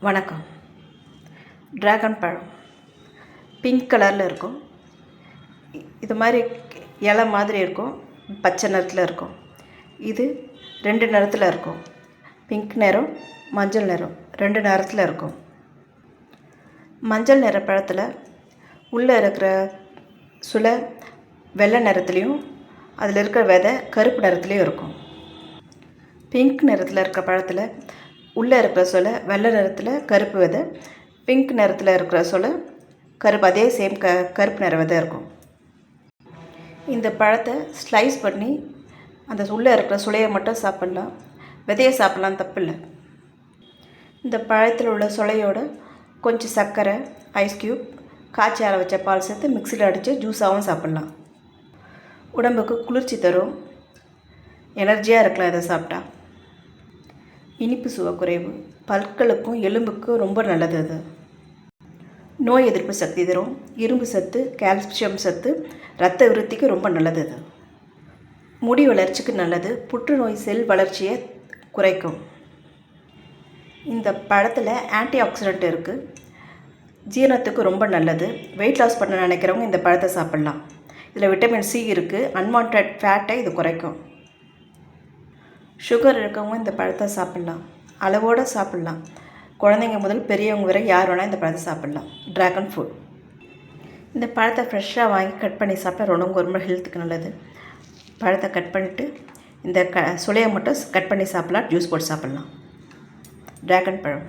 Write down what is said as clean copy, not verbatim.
வணக்கம். ட்ராகன் பழம் பிங்க் கலரில் இருக்கும். இது மாதிரி இலை மாதிரி இருக்கும். பச்சை நிறத்தில் இருக்கும். இது 2 நிறத்தில் இருக்கும். பிங்க் நிறம், மஞ்சள் நிறம் 2 நிறத்தில் இருக்கும். மஞ்சள் நிற பழத்தில் உள்ளே இருக்கிற சுளை வெள்ளை நிறத்துலேயும் அதில் இருக்கிற விதை கருப்பு நிறத்துலேயும் இருக்கும். பிங்க் நிறத்தில் இருக்கிற பழத்தில் உள்ளே இருக்கிற சொலை வெள்ளை நிறத்தில், கருப்பு விதை. பிங்க் நிறத்தில் இருக்கிற சொலை கருப்பு, அதே சேம் கருப்பு நிற விதை இருக்கும். இந்த பழத்தை ஸ்லைஸ் பண்ணி அந்த உள்ளே இருக்கிற சுளையை மட்டும் சாப்பிட்லாம். விதையை சாப்பிட்லாம், தப்பு இல்லை. இந்த பழத்தில் உள்ள சுளையோட கொஞ்சம் சர்க்கரை, ஐஸ் க்யூப், காய்ச்சி ஆற வச்ச பால் சேர்த்து மிக்சியில் அடித்து ஜூஸாகவும் சாப்பிட்லாம். உடம்புக்கு குளிர்ச்சி தரும். எனர்ஜியாக இருக்கலாம் இதை சாப்பிட்டா. இனிப்பு சுவை குறைவு, பற்களுக்கும் எலும்புக்கும் ரொம்ப நல்லது. அது நோய் எதிர்ப்பு சக்தி தரும். இரும்பு சத்து, கால்சியம் சத்து, இரத்த விருத்திக்கு ரொம்ப நல்லது. அது முடி வளர்ச்சிக்கு நல்லது. புற்றுநோய் செல் வளர்ச்சியை குறைக்கும். இந்த பழத்தில் ஆன்டி ஆக்சிடென்ட் இருக்குது. ஜீரணத்துக்கு ரொம்ப நல்லது. வெயிட் லாஸ் பண்ண நினைக்கிறவங்க இந்த பழத்தை சாப்பிட்லாம். இதில் விட்டமின் சி இருக்குது. அன்வான்ட் ஃபேட்டை இது குறைக்கும். சுகர் இருக்கவங்க இந்த பழத்தை சாப்பிட்லாம். அளவோடு சாப்பிட்லாம். குழந்தைங்க முதல் பெரியவங்க வரை யார் வேணால் இந்த பழத்தை சாப்பிட்லாம். Dragon fruit. இந்த பழத்தை ஃப்ரெஷ்ஷாக வாங்கி கட் பண்ணி சாப்பிட்டா ரொம்ப ஹெல்த்துக்கு நல்லது. பழத்தை கட் பண்ணிவிட்டு இந்த சுளையை மட்டும் கட் பண்ணி சாப்பிட்லாம். ஜூஸ் போட்டு சாப்பிட்லாம். ட்ராகன் பழம்.